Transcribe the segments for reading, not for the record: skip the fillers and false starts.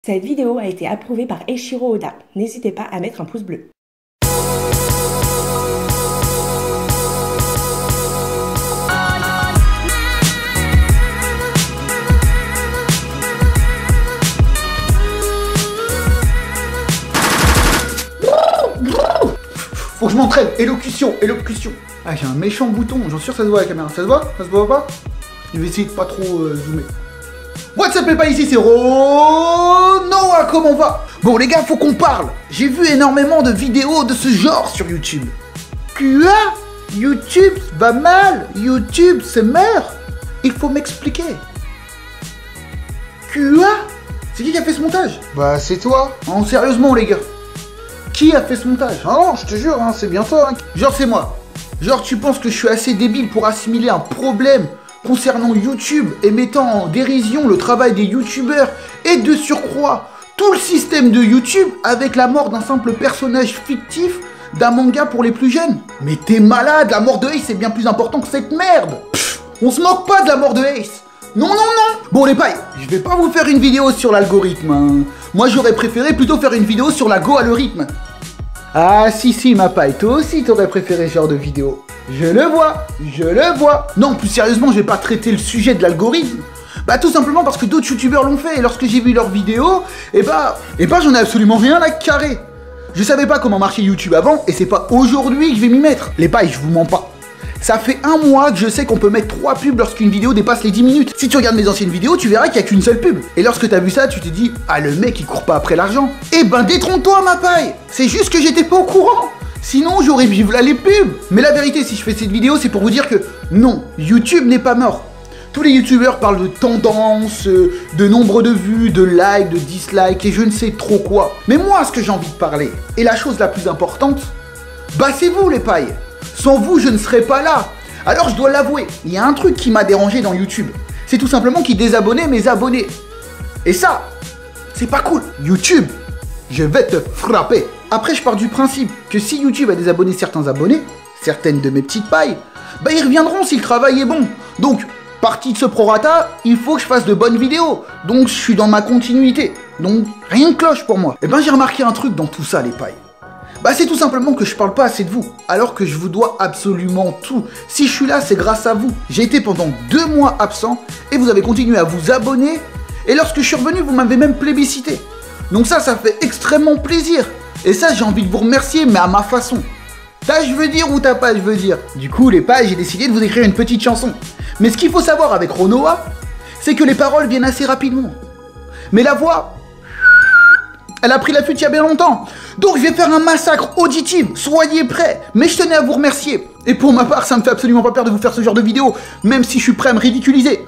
Cette vidéo a été approuvée par Eiichiro Oda. N'hésitez pas à mettre un pouce bleu. Faut que je m'entraîne. Élocution. Ah, j'ai un méchant bouton. J'en suis sûr que ça se voit à la caméra. Ça se voit? Ça se voit pas? Je vais essayer de pas trop zoomer. What's up les pas, ici c'est Noah, comment on va? Bon les gars, faut qu'on parle. J'ai vu énormément de vidéos de ce genre sur YouTube. Quoi? YouTube va mal? YouTube se meurt? Il faut m'expliquer. Quoi? C'est qui a fait ce montage? Bah c'est toi. Non, sérieusement les gars. Qui a fait ce montage? Ah non, je te jure, hein, c'est bien toi. Hein. Genre c'est moi. Genre tu penses que je suis assez débile pour assimiler un problème concernant YouTube et mettant en dérision le travail des youtubeurs et de surcroît tout le système de YouTube avec la mort d'un simple personnage fictif d'un manga pour les plus jeunes. Mais t'es malade, la mort de Ace c'est bien plus important que cette merde. Pff, on se moque pas de la mort de Ace. Non. Bon les pailles, je vais pas vous faire une vidéo sur l'algorithme. Hein. Moi j'aurais préféré plutôt faire une vidéo sur la go à le rythme. Ah si ma paille, toi aussi t'aurais préféré ce genre de vidéo. Je le vois. Non, plus sérieusement, je vais pas traiter le sujet de l'algorithme. Bah tout simplement parce que d'autres youtubeurs l'ont fait et lorsque j'ai vu leurs vidéos, j'en ai absolument rien à carrer. Je savais pas comment marchait YouTube avant et c'est pas aujourd'hui que je vais m'y mettre. Les pailles, je vous mens pas. Ça fait un mois que je sais qu'on peut mettre 3 pubs lorsqu'une vidéo dépasse les 10 minutes. Si tu regardes mes anciennes vidéos, tu verras qu'il n'y a qu'une seule pub. Et lorsque t'as vu ça, tu t'es dit, ah le mec il court pas après l'argent. Eh ben détrompe-toi ma paille. C'est juste que j'étais pas au courant. Sinon j'aurais vu là les pubs. Mais la vérité, si je fais cette vidéo, c'est pour vous dire que non, YouTube n'est pas mort. Tous les youtubeurs parlent de tendance, de nombre de vues, de likes, de dislikes et je ne sais trop quoi. Mais moi, ce que j'ai envie de parler, et la chose la plus importante, bah c'est vous les pailles. Sans vous, je ne serais pas là. Alors je dois l'avouer, il y a un truc qui m'a dérangé dans YouTube. C'est tout simplement qu'ils désabonnaient mes abonnés. Et ça, c'est pas cool. YouTube, je vais te frapper. Après, je pars du principe que si YouTube a désabonné certains abonnés, certaines de mes petites pailles, bah ils reviendront si le travail est bon. Donc, partie de ce prorata, il faut que je fasse de bonnes vidéos. Donc, je suis dans ma continuité. Donc, rien de cloche pour moi. Et ben, j'ai remarqué un truc dans tout ça, les pailles. Bah c'est tout simplement que je parle pas assez de vous, alors que je vous dois absolument tout. Si je suis là, c'est grâce à vous. J'ai été pendant 2 mois absent, et vous avez continué à vous abonner, et lorsque je suis revenu, vous m'avez même plébiscité. Donc ça fait extrêmement plaisir. Et ça, j'ai envie de vous remercier, mais à ma façon. T'as je veux dire ou t'as pas je veux dire. Du coup, les pailles, j'ai décidé de vous écrire une petite chanson. Mais ce qu'il faut savoir avec Noah, c'est que les paroles viennent assez rapidement. Mais la voix... elle a pris la fuite il y a bien longtemps. Donc je vais faire un massacre auditif. Soyez prêts. Mais je tenais à vous remercier. Et pour ma part, ça me fait absolument pas peur de vous faire ce genre de vidéo. Même si je suis prêt à me ridiculiser.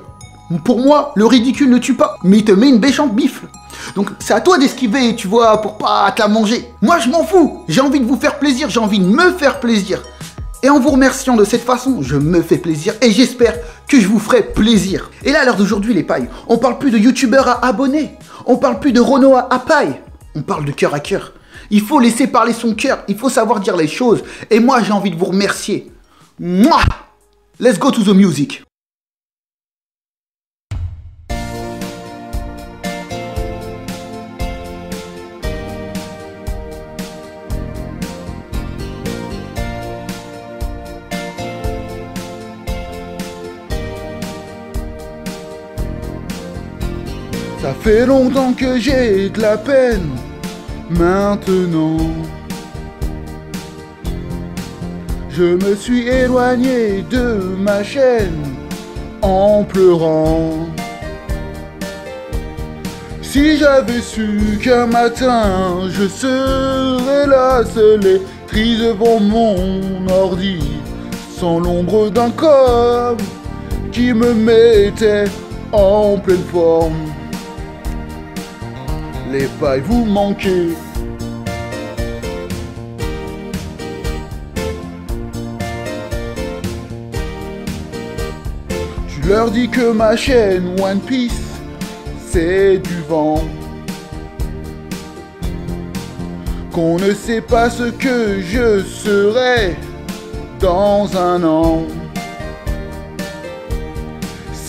Pour moi, le ridicule ne tue pas. Mais il te met une méchante bifle. Donc c'est à toi d'esquiver, tu vois, pour pas te la manger. Moi je m'en fous. J'ai envie de vous faire plaisir. J'ai envie de me faire plaisir. Et en vous remerciant de cette façon, je me fais plaisir. Et j'espère que je vous ferai plaisir. Et là, à l'heure d'aujourd'hui, les pailles, on parle plus de youtubeurs à abonnés. On parle plus de Noah à paille. On parle de cœur à cœur. Il faut laisser parler son cœur. Il faut savoir dire les choses. Et moi, j'ai envie de vous remercier. Mouah! Let's go to the music. Ça fait longtemps que j'ai de la peine. Maintenant, je me suis éloigné de ma chaîne en pleurant. Si j'avais su qu'un matin je serais là seul et triste devant mon ordi, sans l'ombre d'un corps qui me mettait en pleine forme. Les pailles vous manquez. Je leur dis que ma chaîne One Piece, c'est du vent. Qu'on ne sait pas ce que je serai dans un an.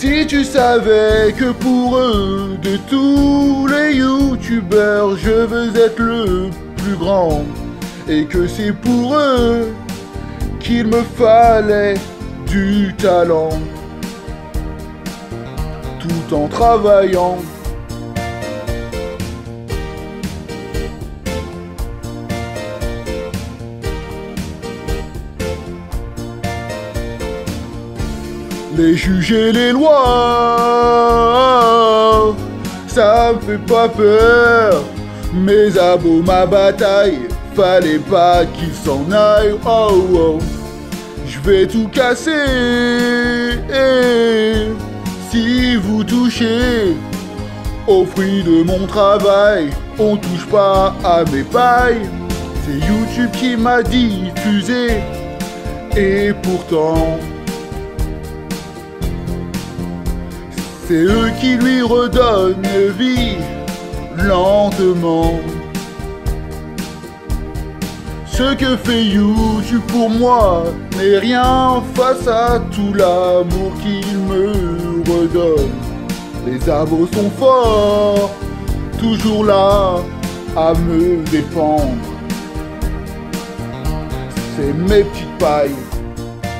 Si tu savais que pour eux, de tous les youtubeurs, je veux être le plus grand, et que c'est pour eux qu'il me fallait du talent, tout en travaillant. Les juges et les lois, ça me fait pas peur. Mes abos, ma bataille, fallait pas qu'ils s'en aillent. Oh oh, je vais tout casser. Si vous touchez aux fruits de mon travail, on touche pas à mes pailles. C'est YouTube qui m'a diffusé, et pourtant c'est eux qui lui redonnent vie, lentement. Ce que fait YouTube pour moi n'est rien face à tout l'amour qu'il me redonne. Les abos sont forts, toujours là à me défendre. C'est mes petites pailles.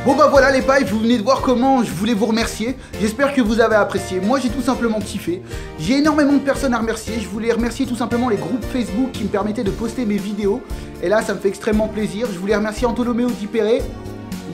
Bon bah voilà les pailles, vous venez de voir comment je voulais vous remercier. J'espère que vous avez apprécié. Moi j'ai tout simplement kiffé. J'ai énormément de personnes à remercier. Je voulais remercier tout simplement les groupes Facebook qui me permettaient de poster mes vidéos. Et là ça me fait extrêmement plaisir. Je voulais remercier Antonomeo Dipéré.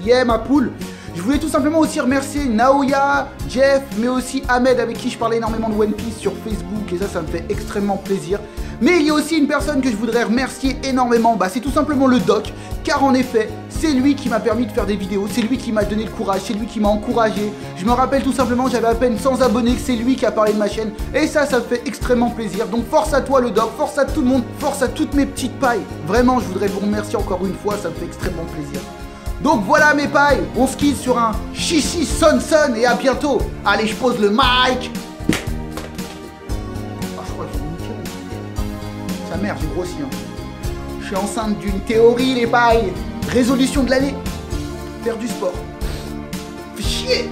Yeah ma poule. Je voulais tout simplement aussi remercier Naoya, Jeff, mais aussi Ahmed avec qui je parlais énormément de One Piece sur Facebook. Et ça me fait extrêmement plaisir. Mais il y a aussi une personne que je voudrais remercier énormément, c'est tout simplement le doc, car en effet, c'est lui qui m'a permis de faire des vidéos, c'est lui qui m'a donné le courage, c'est lui qui m'a encouragé. Je me rappelle tout simplement, j'avais à peine 100 abonnés, que c'est lui qui a parlé de ma chaîne, et ça me fait extrêmement plaisir. Donc force à toi le doc, force à tout le monde, force à toutes mes petites pailles. Vraiment, je voudrais vous remercier encore une fois, ça me fait extrêmement plaisir. Donc voilà mes pailles, on se quitte sur un chichi son son, et à bientôt. Allez, je pose le mic. Sa mère, j'ai grossi. Je suis enceinte d'une théorie, les pailles. Résolution de l'année. Faire du sport. Fais chier.